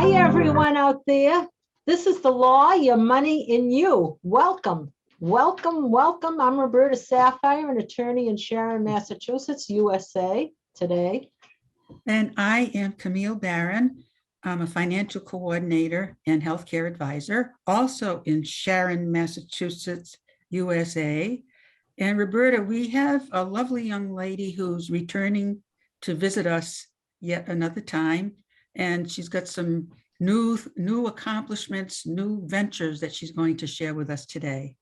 Hi, everyone out there. This is The Law, Your Money in You. Welcome, welcome, welcome. I'm Roberta Sapphire, an attorney in Sharon, Massachusetts, USA today. And I am Camille Barron. I'm a financial coordinator and healthcare advisor, also in Sharon, Massachusetts, USA. And Roberta, we have a lovely young lady who's returning to visit us yet another time. And she's got some new accomplishments, new ventures that she's going to share with us today.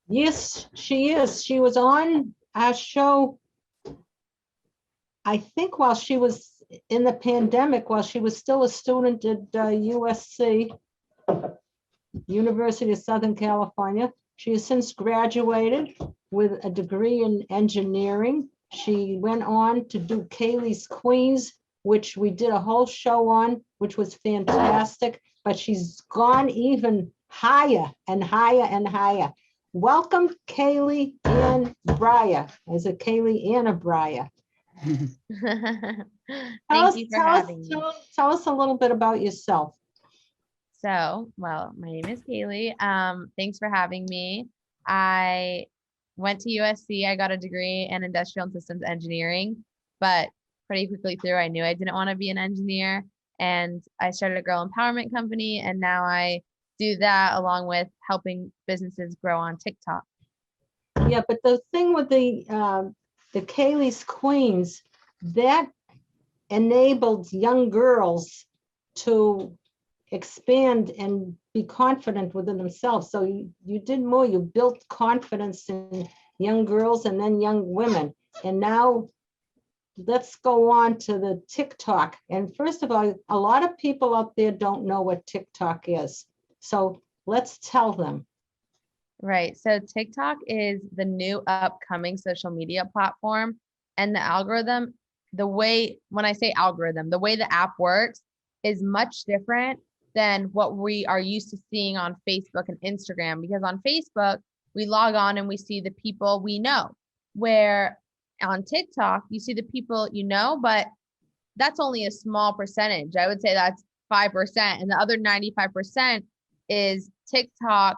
Yes, she is. She was on our show, I think, while she was in the pandemic, while she was still a student at USC, University of Southern California. She has since graduated with a degree in engineering. She went on to do Kailey's Queens, which we did a whole show on, which was fantastic, but she's gone even higher and higher and higher. Welcome, Kailey Ann Breyer. Is it Kailey Ann Breyer? Thank you for having me. Tell us a little bit about yourself. So, well, my name is Kailey. Thanks for having me. I went to USC. I got a degree in industrial and systems engineering, but pretty quickly through, I knew I didn't want to be an engineer. And I started a girl empowerment company, and now I do that along with helping businesses grow on TikTok. Yeah, but the thing with the Kailey's Queens, that enabled young girls to expand and be confident within themselves. So you did more, you built confidence in young girls and then young women. And now let's go on to the TikTok. And first of all, a lot of people out there don't know what TikTok is. So let's tell them. Right. So TikTok is the new upcoming social media platform, and the algorithm, when I say algorithm, the way the app works is much different than what we are used to seeing on Facebook and Instagram, because on Facebook, we log on and we see the people we know, where on TikTok, you see the people you know, but that's only a small percentage. I would say that's 5%. And the other 95% is TikTok.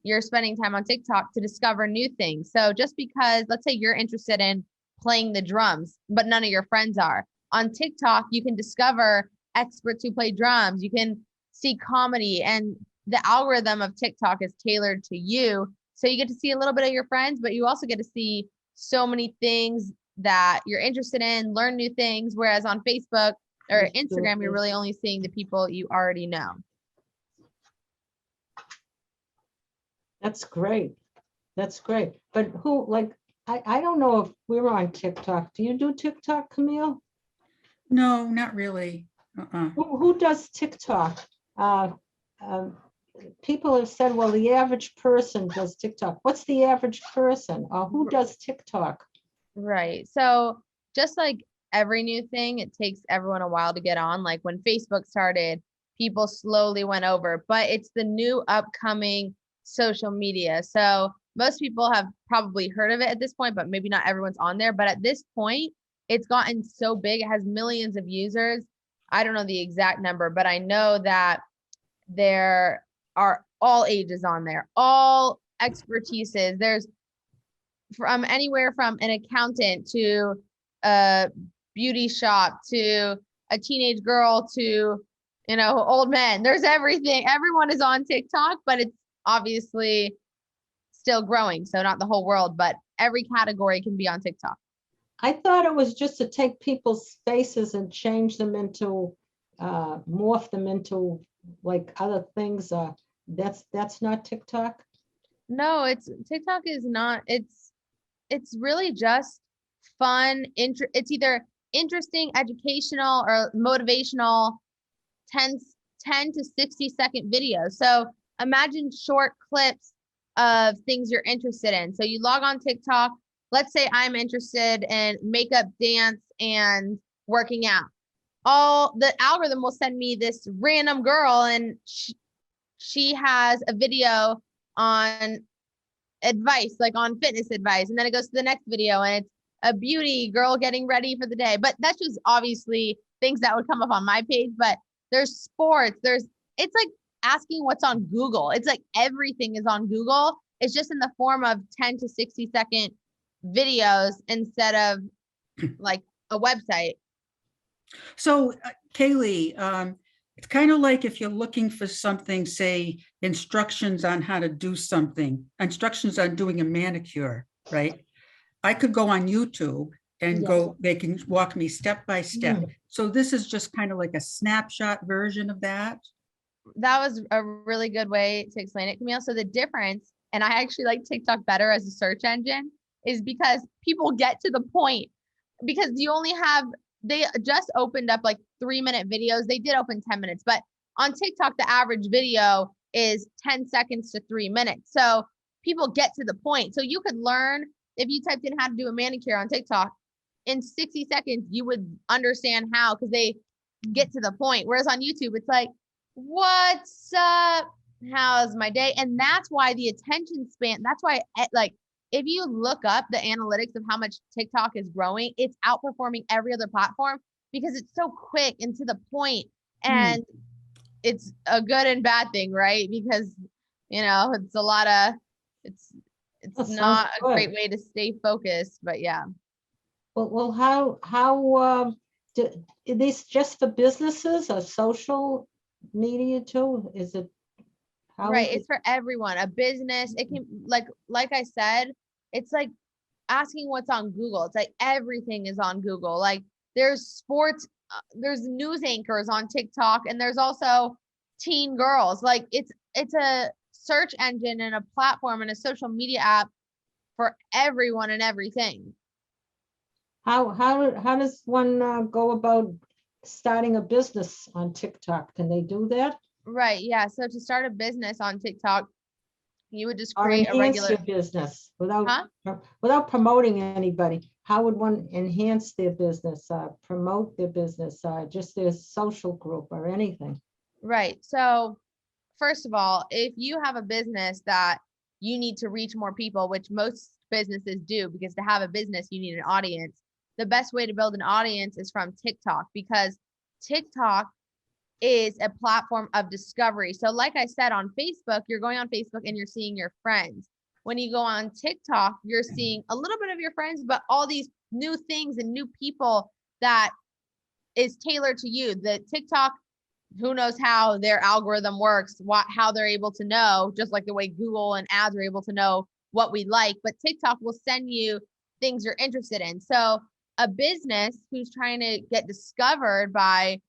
You're spending time on TikTok to discover new things. So just because, let's say you're interested in playing the drums, but none of your friends are, on TikTok, you can discover experts who play drums. You can see comedy, and the algorithm of TikTok is tailored to you. So you get to see a little bit of your friends, but you also get to see so many things that you're interested in, learn new things. Whereas on Facebook or Instagram, you're really only seeing the people you already know. That's great. That's great. But who, like, I don't know if we're on TikTok. Do you do TikTok, Camille? No, not really. Who does TikTok? People have said, well, the average person does TikTok. What's the average person? Who does TikTok? Right. So just like every new thing, it takes everyone a while to get on. Like when Facebook started, people slowly went over, but it's the new upcoming social media. So most people have probably heard of it at this point, but maybe not everyone's on there. But at this point, it's gotten so big. It has millions of users. I don't know the exact number, but I know that there are all ages on there, all expertises. There's from anywhere from an accountant to a beauty shop to a teenage girl to, old men. There's everything. Everyone is on TikTok, but it's obviously still growing. So not the whole world, but every category can be on TikTok. I thought it was just to take people's faces and change them into, morph them into like other things. That's not TikTok. No, TikTok is not. It's really just fun. It's either interesting, educational, or motivational 10 to 60-second videos. So imagine short clips of things you're interested in. So you log on TikTok. Let's say I'm interested in makeup, dance, and working out. The algorithm will send me this random girl, and she has a video on advice, like on fitness advice. And then it goes to the next video, and it's a beauty girl getting ready for the day. But that's just obviously things that would come up on my page. But there's sports, it's like asking what's on Google. It's like everything is on Google. It's just in the form of 10 to 60-second videos instead of like a website. So Kaylee, it's kind of like if you're looking for something, say instructions on how to do something, instructions on doing a manicure, right? I could go on YouTube and Yes. they can walk me step by step. Mm. So this is just kind of like a snapshot version of that. That was a really good way to explain it, Camille. So the difference, and I actually like TikTok better as a search engine, is because people get to the point, because they just opened up like 3-minute videos. They did open 10 minutes, but on TikTok, the average video is 10 seconds to 3 minutes. So people get to the point. So you could learn, if you typed in how to do a manicure on TikTok, in 60 seconds, you would understand how, because they get to the point. Whereas on YouTube, it's like, what's up? How's my day? And that's why the attention span, that's why, like, if you look up the analytics of how much TikTok is growing, it's outperforming every other platform because it's so quick and to the point. And it's a good and bad thing, right? Because, it's a lot of, it's That sounds not a great good. way to stay focused, but yeah. Well, how is this just for businesses or social media too? Is it? How Right. is It's for everyone. A business, it can, like I said, it's like asking what's on Google. It's like everything is on Google. Like there's sports, there's news anchors on TikTok, and there's also teen girls. Like it's a search engine and a platform and a social media app for everyone and everything. how does one go about starting a business on TikTok? Can they do that? Right. Yeah. So to start a business on TikTok, you would just Or create a enhance regular, your business huh? without promoting anybody? How would one enhance their business, promote their business, just their social group or anything? Right. So first of all, if you have a business that you need to reach more people, which most businesses do, because to have a business, you need an audience. The best way to build an audience is from TikTok, because TikTok is a platform of discovery. So like I said, on Facebook, you're going on Facebook and you're seeing your friends. When you go on TikTok, you're seeing a little bit of your friends, but all these new things and new people that is tailored to you. The TikTok, who knows how their algorithm works, how they're able to know, just like the way Google and ads are able to know what we like, but TikTok will send you things you're interested in. So a business who's trying to get discovered by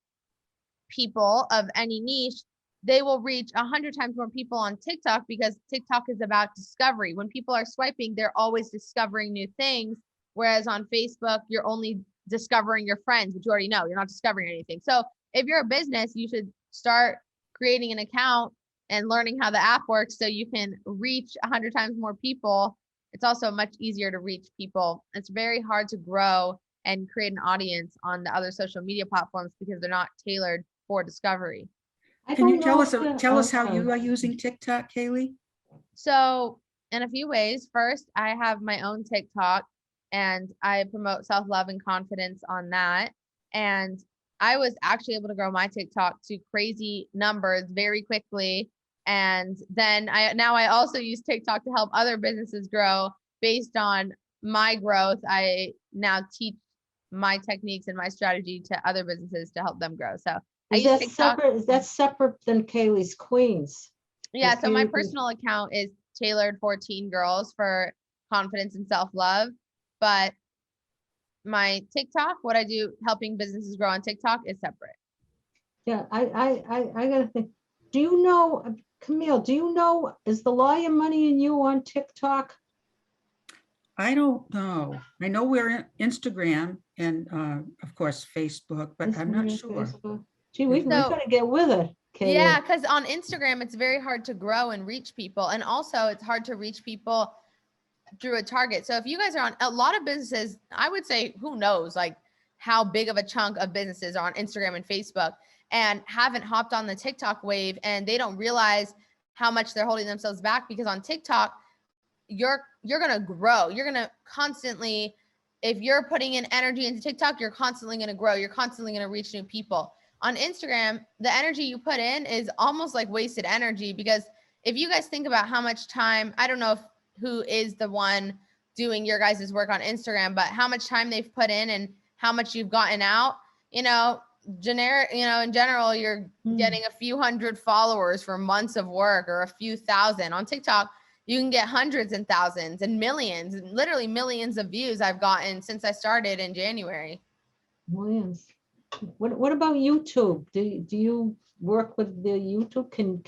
people of any niche, they will reach 100 times more people on TikTok, because TikTok is about discovery. When people are swiping, they're always discovering new things. Whereas on Facebook, you're only discovering your friends, which you already know. You're not discovering anything. So if you're a business, you should start creating an account and learning how the app works so you can reach 100 times more people. It's also much easier to reach people. It's very hard to grow and create an audience on the other social media platforms because they're not tailored for discovery. I Can you don't know. tell I'm us how sorry. you are using TikTok, Kaylee? So in a few ways, first, I have my own TikTok and I promote self-love and confidence on that. And I was actually able to grow my TikTok to crazy numbers very quickly. And then I also use TikTok to help other businesses grow based on my growth. I now teach my techniques and my strategy to other businesses to help them grow. So I Is use that TikTok. separate? Is that separate than Kaylee's Queens? Yeah, so my Kaylee- personal account is tailored for teen girls for confidence and self-love. But my TikTok, what I do helping businesses grow on TikTok, is separate. Yeah, I gotta think. Do you know, Camille, do you know, is the Lawyer Money and You on TikTok? I don't know. I know we're in Instagram and of course Facebook, but I'm not Instagram, sure. Facebook? Gee, we So- gotta get with it, Yeah, Kaylee. because on Instagram, it's very hard to grow and reach people. And also, it's hard to reach people through a target. So if you guys are on a lot of businesses, I would say, who knows, like how big of a chunk of businesses are on Instagram and Facebook and haven't hopped on the TikTok wave, and they don't realize how much they're holding themselves back, because on TikTok, you're going to grow. You're going to constantly, if you're putting in energy into TikTok, you're constantly going to grow. You're constantly going to reach new people. On Instagram, the energy you put in is almost like wasted energy, because if you guys think about how much time, I don't know who is the one doing your guys' work on Instagram, but how much time they've put in and how much you've gotten out, you know, in general, you're getting a few hundred followers for months of work, or a few thousand. On TikTok, you can get hundreds and thousands and millions, and literally millions of views I've gotten since I started in January. Millions. What about YouTube? Do you work with the YouTube? Can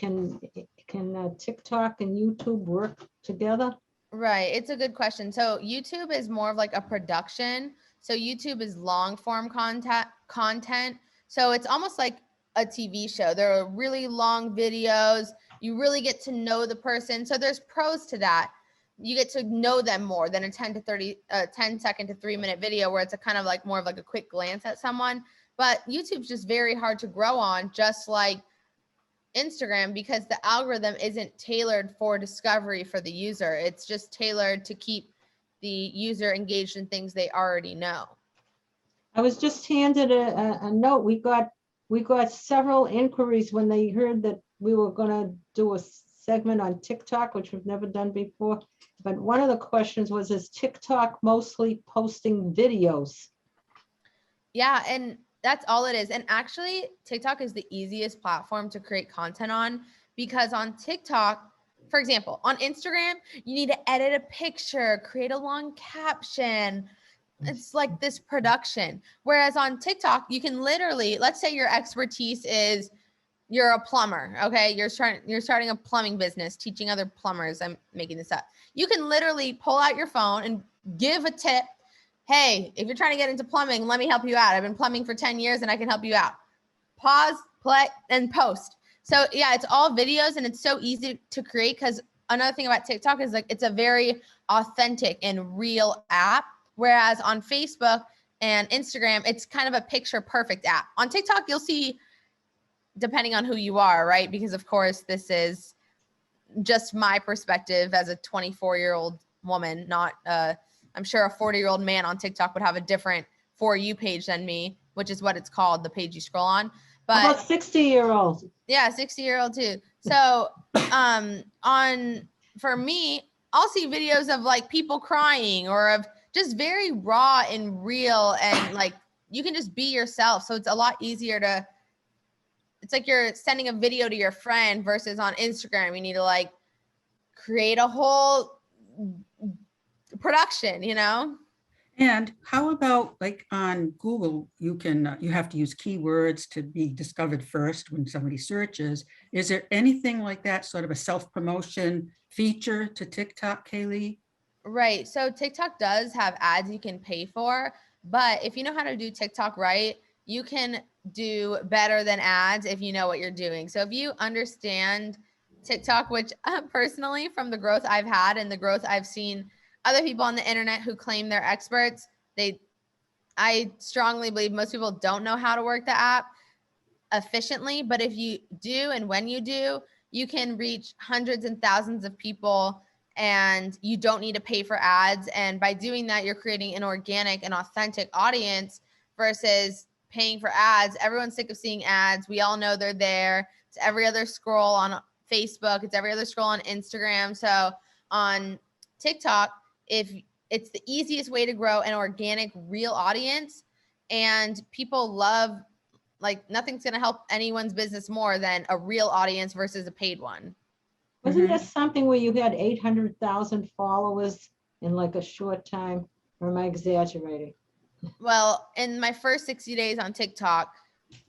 TikTok and YouTube work together? Right. It's a good question. So YouTube is more of like a production. So YouTube is long form content. So it's almost like a TV show. There are really long videos. You really get to know the person. So there's pros to that. You get to know them more than a 10 second to 3 minute video where it's a kind of like more of like a quick glance at someone. But YouTube's just very hard to grow on, just like Instagram, because the algorithm isn't tailored for discovery for the user. It's just tailored to keep the user engaged in things they already know. I was just handed a note. We got several inquiries when they heard that we were gonna do a segment on TikTok, which we've never done before. But one of the questions was, is TikTok mostly posting videos? Yeah, and that's all it is. And actually, TikTok is the easiest platform to create content on, because on TikTok, for example, on Instagram, you need to edit a picture, create a long caption. It's like this production. Whereas on TikTok, you can literally, let's say your expertise is you're a plumber, okay? You're starting a plumbing business, teaching other plumbers. I'm making this up. You can literally pull out your phone and give a tip. Hey, if you're trying to get into plumbing, let me help you out. I've been plumbing for 10 years and I can help you out. Pause, play, and post. So yeah, it's all videos and it's so easy to create, because another thing about TikTok is like it's a very authentic and real app. Whereas on Facebook and Instagram, it's kind of a picture perfect app. On TikTok, you'll see, depending on who you are, right? Because of course, this is just my perspective as a 24-year-old woman, not I'm sure a 40-year-old man on TikTok would have a different For You page than me, which is what it's called, the page you scroll on. But how about 60-year-olds? Yeah, 60-year-old too. So for me, I'll see videos of like people crying, or of just very raw and real, and like you can just be yourself. So it's a lot easier to, it's like you're sending a video to your friend, versus on Instagram, you need to like create a whole production, you know? And how about like on Google, you have to use keywords to be discovered first when somebody searches. Is there anything like that, sort of a self-promotion feature to TikTok, Kailey? Right. So TikTok does have ads you can pay for, but if you know how to do TikTok right, you can do better than ads if you know what you're doing. So if you understand TikTok, which personally, from the growth I've had and the growth I've seen other people on the internet who claim they're experts, I strongly believe most people don't know how to work the app efficiently. But if you do, and when you do, you can reach hundreds and thousands of people, and you don't need to pay for ads. And by doing that, you're creating an organic and authentic audience versus paying for ads. Everyone's sick of seeing ads. We all know they're there. It's every other scroll on Facebook. It's every other scroll on Instagram. So on TikTok, if it's the easiest way to grow an organic, real audience, and people love, like, nothing's going to help anyone's business more than a real audience versus a paid one. Wasn't there something where you had 800,000 followers in like a short time? Or am I exaggerating? Well, in my first 60 days on TikTok,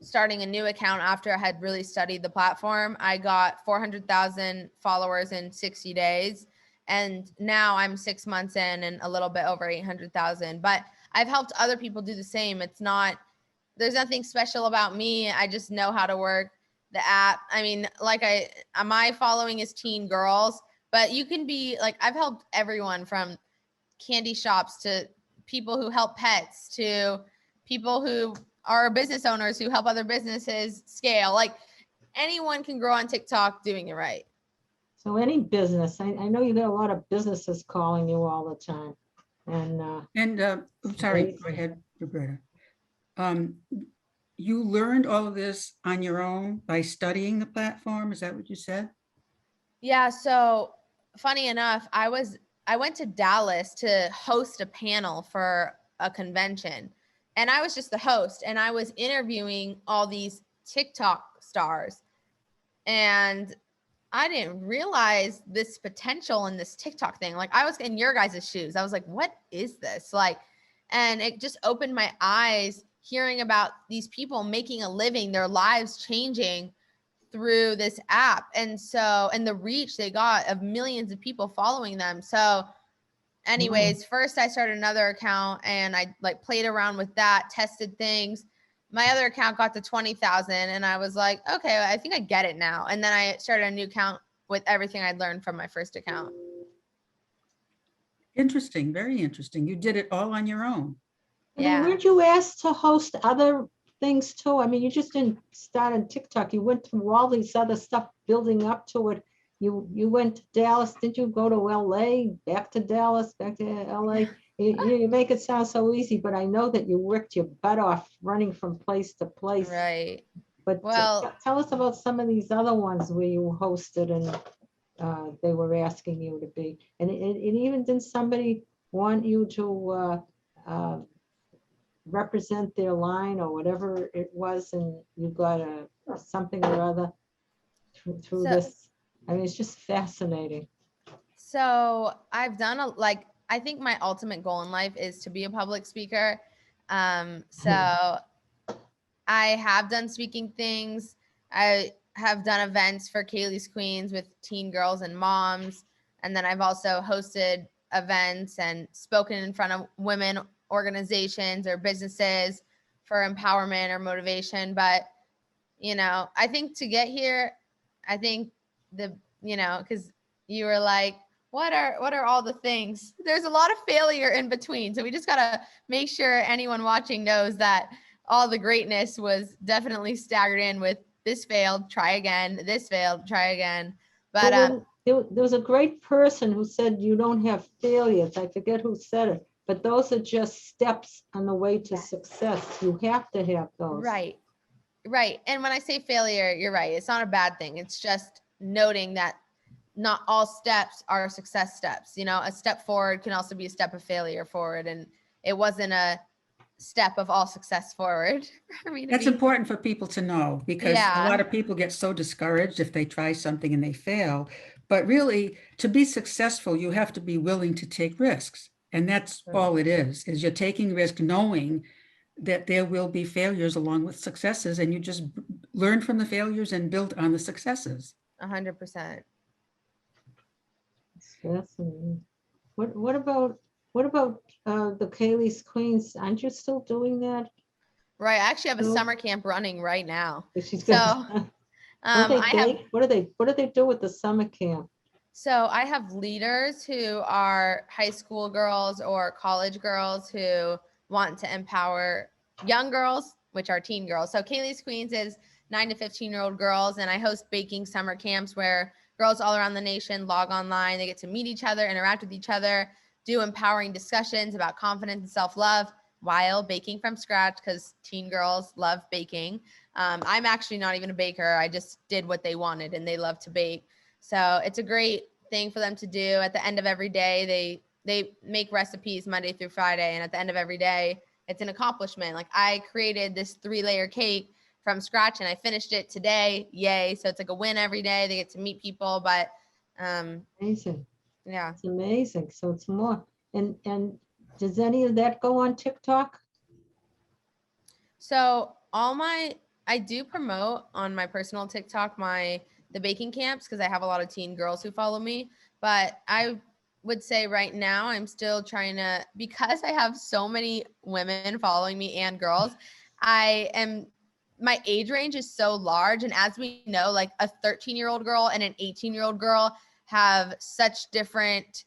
starting a new account after I had really studied the platform, I got 400,000 followers in 60 days. And now I'm 6 months in and a little bit over 800,000. But I've helped other people do the same. There's nothing special about me. I just know how to work the app. I mean, my following is teen girls, but you can be like, I've helped everyone from candy shops to people who help pets to people who are business owners who help other businesses scale. Like, anyone can grow on TikTok doing it right. So any business, I know you got a lot of businesses calling you all the time. And sorry, go ahead, Roberta. you learned all of this on your own by studying the platform? Is that what you said? Yeah, so funny enough, I went to Dallas to host a panel for a convention. And I was just the host and I was interviewing all these TikTok stars. And I didn't realize this potential in this TikTok thing. Like I was in your guys' shoes. I was like, what is this? Like, and it just opened my eyes hearing about these people making a living, their lives changing through this app. And so, and the reach they got of millions of people following them. So anyways, first I started another account and I like played around with that, tested things. My other account got to 20,000 and I was like, okay, I think I get it now. And then I started a new account with everything I'd learned from my first account. Interesting, very interesting. You did it all on your own. I mean, Yeah. weren't you asked to host other things too? I mean, you just didn't start on TikTok. You went through all these other stuff building up to it. You went to Dallas. Did you go to LA, back to Dallas, back to LA? You make it sound so easy, but I know that you worked your butt off running from place to place. Right. But Well, tell us about some of these other ones where you hosted and they were asking you to be. And even didn't somebody want you to represent their line or whatever it was, and you got something or other through So- this? I mean, it's just fascinating. so I've done I think my ultimate goal in life is to be a public speaker. So I have done speaking things. I have done events for Kailey's Queens with teen girls and moms. And then I've also hosted events and spoken in front of women organizations or businesses for empowerment or motivation. But, I think to get here, I think because you were like, what are all the things? There's a lot of failure in between. So we just gotta make sure anyone watching knows that all the greatness was definitely staggered in with this failed, try again, this failed, try again. But There was a great person who said you don't have failures. I forget who said it, but those are just steps on the way to success. You have to have those. right. And when I say failure, you're right. It's not a bad thing. It's just noting that not all steps are success steps. A step forward can also be a step of failure forward. And it wasn't a step of all success forward for me to That's be. important for people to know because a Yeah. lot of people get so discouraged if they try something and they fail. But really, to be successful, you have to be willing to take risks. And that's all it is you're taking risk knowing that there will be failures along with successes, and you just learn from the failures and build on the successes. 100%. It's fascinating. What about the Kailey's Queens? Aren't you still doing that? Right. I actually have a No. summer camp running right now. She's So, got, what do they do with the summer camp? So I have leaders who are high school girls or college girls who want to empower young girls, which are teen girls. So Kailey's Queens is 9 to 15-year-old girls, and I host baking summer camps where girls all around the nation log online. They get to meet each other, interact with each other, do empowering discussions about confidence and self-love while baking from scratch, because teen girls love baking. I'm actually not even a baker. I just did what they wanted, and they love to bake. So it's a great thing for them to do. At the end of every day, they make recipes Monday through Friday. And at the end of every day, it's an accomplishment. Like I created this 3-layer cake from scratch and I finished it today. Yay. So it's like a win every day. They get to meet people, but Amazing. yeah. It's amazing. So it's more. And does any of that go on TikTok? So I do promote on my personal TikTok the baking camps because I have a lot of teen girls who follow me. But I would say right now I'm still trying to, because I have so many women following me and girls, my age range is so large. And as we know, like a 13-year-old girl and an 18-year-old girl have such different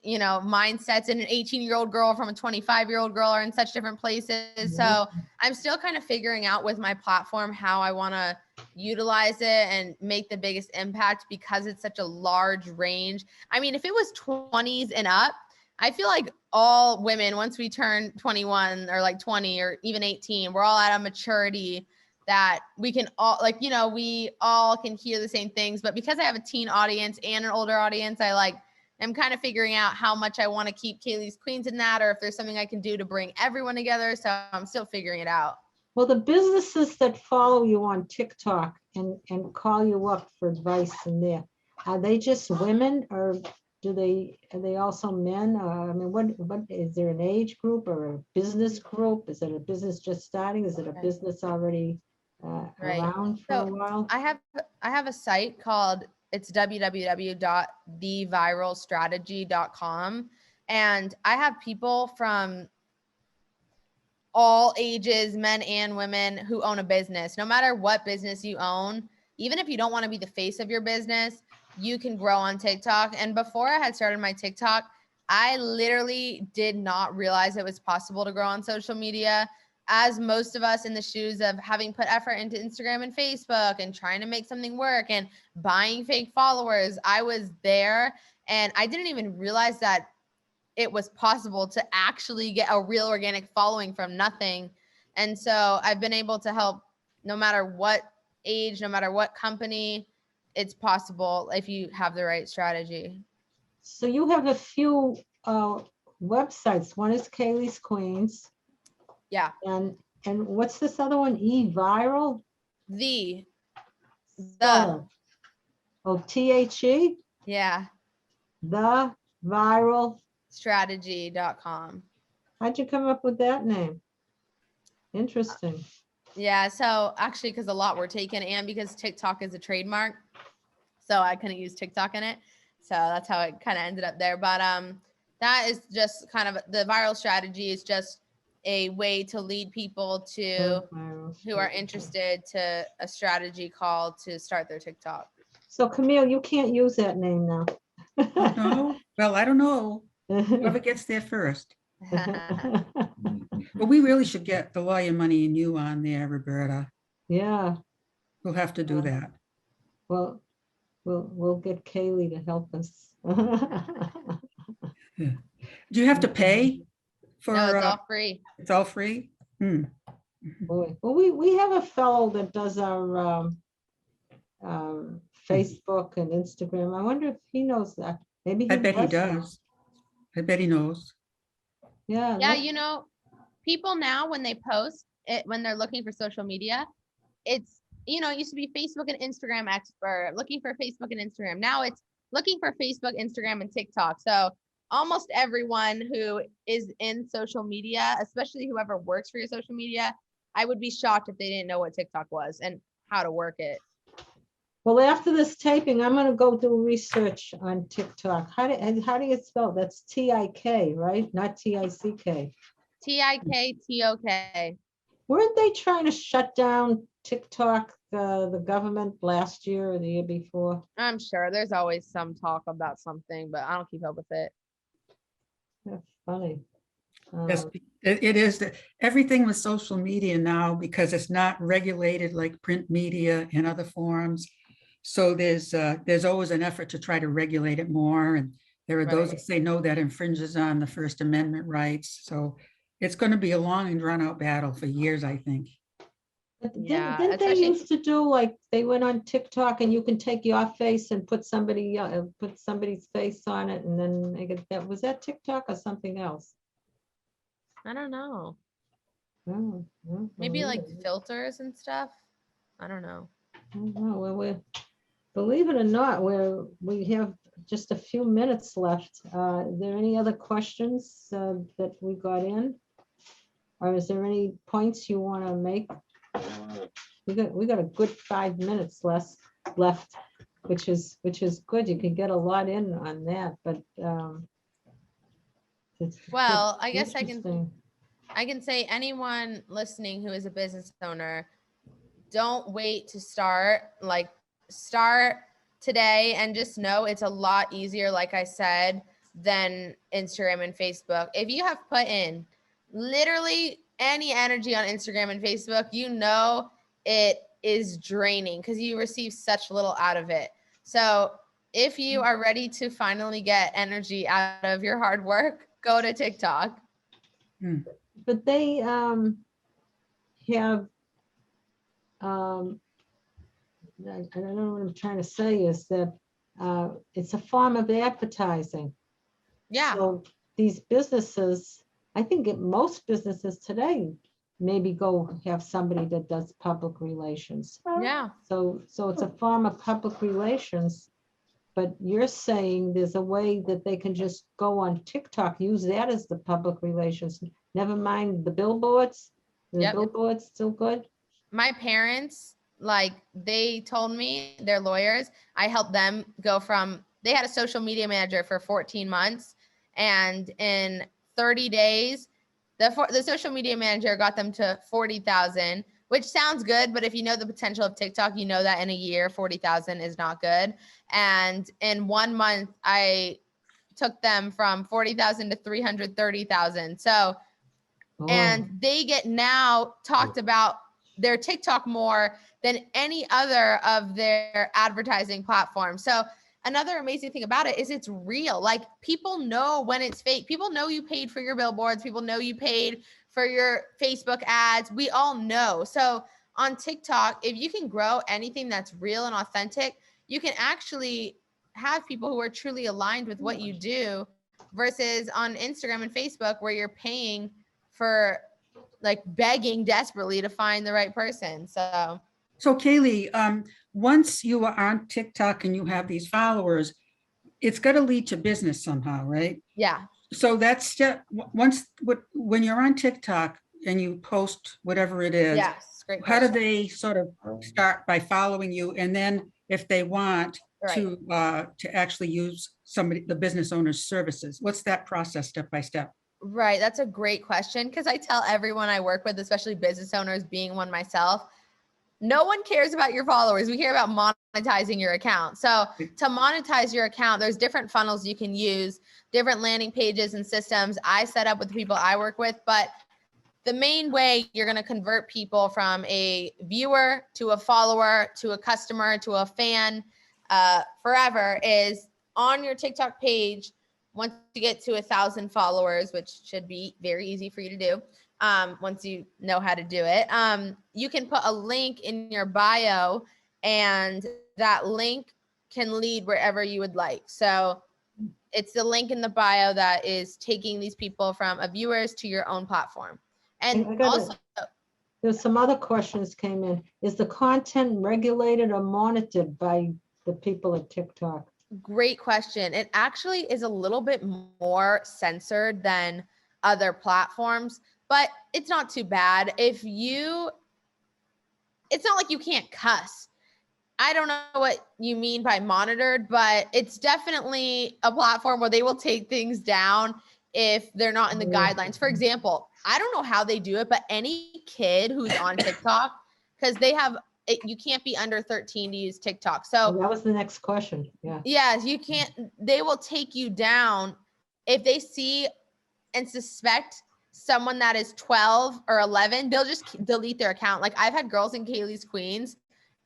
mindsets, and an 18-year-old girl from a 25-year-old girl are in such different places. So I'm still kind of figuring out with my platform how I want to utilize it and make the biggest impact because it's such a large range. I mean, if it was 20s and up, I feel like all women, once we turn 21 or like 20 or even 18, we're all at a maturity that we can all, like, you know, we all can hear the same things. But because I have a teen audience and an older audience, I'm kind of figuring out how much I want to keep Kailey's Queens in that, or if there's something I can do to bring everyone together. So I'm still figuring it out. Well, the businesses that follow you on TikTok and call you up for advice in there, are they just women, or are they also men? I mean, what is there an age group or a business group? Is it a business just starting? Is it a Right. business already Right. around for a while? I have a site called, it's www.theviralstrategy.com, and I have people from all ages, men and women, who own a business. No matter what business you own, even if you don't want to be the face of your business, you can grow on TikTok. And before I had started my TikTok, I literally did not realize it was possible to grow on social media. As most of us in the shoes of having put effort into Instagram and Facebook and trying to make something work and buying fake followers, I was there and I didn't even realize that it was possible to actually get a real organic following from nothing. And so I've been able to help no matter what age, no matter what company, it's possible if you have the right strategy. So you have a few websites. One is Kailey's Queens. Yeah. And what's this other one? eViral? The, Oh, THE? yeah, The Viral. strategy.com. How'd you come up with that name? Interesting. Yeah. So actually, because a lot were taken and because TikTok is a trademark, so I couldn't use TikTok in it. So that's how it kind of ended up there. But that is just kind of the viral strategy is just a way to lead people to who are interested to a strategy call to start their TikTok. So Camille, you can't use that name now. Oh, no? Well, I don't know. Whoever gets there first. But we really should get the Lawyer Money and You on there, Roberta. Yeah, We'll have to do that. well, we'll get Kailey to help us. Do you have to pay for? No, it's all free. It's all free? Hmm. Boy, well, we have a fellow that does our Facebook and Instagram. I wonder if he knows that. Maybe I bet he know. does. I bet he knows. Yeah. Yeah, look- you know, people now when they post it, when they're looking for social media, it's, you know, it used to be Facebook and Instagram expert, looking for Facebook and Instagram. Now it's looking for Facebook, Instagram, and TikTok. So almost everyone who is in social media, especially whoever works for your social media, I would be shocked if they didn't know what TikTok was and how to work it. Well, after this taping, I'm gonna go do research on TikTok. How do you spell? That's TIK, right? Not TICK. TIKTOK. Weren't they trying to shut down TikTok, the government last year or the year before? I'm sure there's always some talk about something, but I don't keep up with it. That's funny. Yes, it is. Everything with social media now, because it's not regulated like print media and other forums. So there's always an effort to try to regulate it more. And there are those that say, no, that infringes on the First Amendment rights. So it's going to be a long and drawn out battle for years, I think. But Yeah, didn't they especially- used to do like they went on TikTok and you can take your face and put somebody's face on it, and then they get that. Was that TikTok or something else? I don't know. Oh, Maybe like filters and stuff. I don't know. Well, believe it or not, we have just a few minutes left. Are there any other questions that we got in? Or is there any points you want to make? We got a good 5 minutes left, which is good. You can get a lot in on that, but Well, I guess interesting. I can say anyone listening who is a business owner, don't wait to start. Like, start today and just know it's a lot easier, like I said, than Instagram and Facebook. If you have put in literally any energy on Instagram and Facebook, you know it is draining because you receive such little out of it. So if you are ready to finally get energy out of your hard work, go to TikTok. But they have, I don't know what I'm trying to say is that it's a form of advertising. Yeah. So these businesses, I think most businesses today maybe go have somebody that does public relations. Yeah. So it's a form of public relations, but you're saying there's a way that they can just go on TikTok, use that as the public relations. Never mind the billboards. The Yep. billboards still good? My parents, like, they told me, they're lawyers, I helped them go from, they had a social media manager for 14 months, and in 30 days, the social media manager got them to 40,000, which sounds good, but if you know the potential of TikTok, you know that in a year, 40,000 is not good. And in 1 month, I took them from 40,000 to 330,000. So, Oh, and they get now talked about their TikTok more than any other of their advertising platforms. So another amazing thing about it is it's real. Like, people know when it's fake. People know you paid for your billboards. People know you paid for your Facebook ads. We all know. So on TikTok, if you can grow anything that's real and authentic, you can actually have people who are truly aligned with what you do, versus on Instagram and Facebook where you're paying for, like, begging desperately to find the right person. So Kaylee, once you are on TikTok and you have these followers, it's got to lead to business somehow, right? yeah. So that's step when you're on TikTok and you post whatever it is, Yes. Great how do question. they sort of start by following you? And then if they want Right. to actually use the business owner's services, what's that process step by step? Right. That's a great question, because I tell everyone I work with, especially business owners, being one myself, no one cares about your followers. We care about monetizing your account. So to monetize your account, there's different funnels you can use, different landing pages and systems I set up with the people I work with. But the main way you're going to convert people from a viewer to a follower to a customer to a fan forever is on your TikTok page. Once you get to 1,000 followers, which should be very easy for you to do, once you know how to do it, you can put a link in your bio, and that link can lead wherever you would like. So it's the link in the bio that is taking these people from a viewers to your own platform. And also, there's some other questions came in. Is the content regulated or monitored by the people at TikTok? great question. It actually is a little bit more censored than other platforms, but it's not too bad. It's not like you can't cuss. I don't know what you mean by monitored, but it's definitely a platform where they will take things down if they're not in the guidelines. For example, I don't know how they do it, but any kid who's on TikTok, because they have it, you can't be under 13 to use TikTok. So that was the next question. Yeah. yes, you can't, they will take you down if they see and suspect someone that is 12 or 11, they'll just delete their account. Like, I've had girls in Kailey's Queens,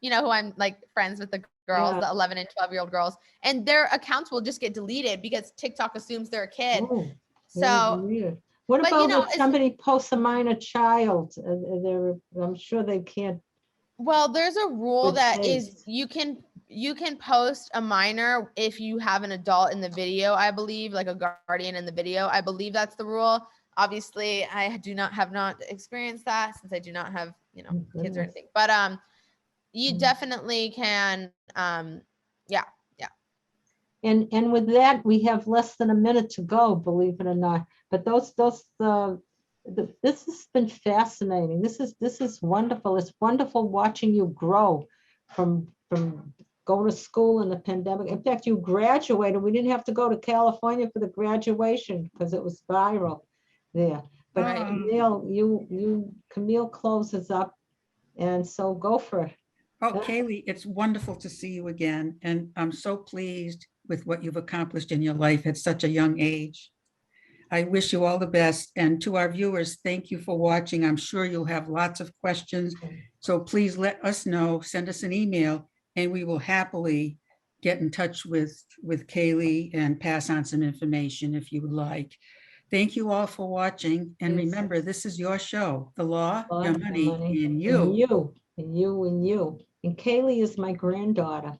you know, who I'm like friends with, the girls, the 11 and 12-year-old girls, and their accounts will just get deleted because TikTok assumes they're a kid. Oh, So, what but, about you know, if somebody posts a minor child? I'm sure they can't. well, there's a rule Good that is taste. you can post a minor if you have an adult in the video, I believe, like a guardian in the video. I believe that's the rule. Obviously, I have not experienced that, since I do not have, you know, kids or anything. But you definitely can. Yeah. And with that, we have less than a minute to go, believe it or not. But this has been fascinating. This is wonderful. It's wonderful watching you grow from going to school in the pandemic. In fact, you graduated. We didn't have to go to California for the graduation because it was viral there. But Right. Camille closes up, and so go for it. Oh, Kailey, it's wonderful to see you again. And I'm so pleased with what you've accomplished in your life at such a young age. I wish you all the best. And to our viewers, thank you for watching. I'm sure you'll have lots of questions. So please let us know, send us an email, and we will happily get in touch with Kailey and pass on some information if you would like. Thank you all for watching. And Yes. remember, this is your show, The Law, Law, Your your Money, and And You. you, and you, and you. And Kaylee is my granddaughter.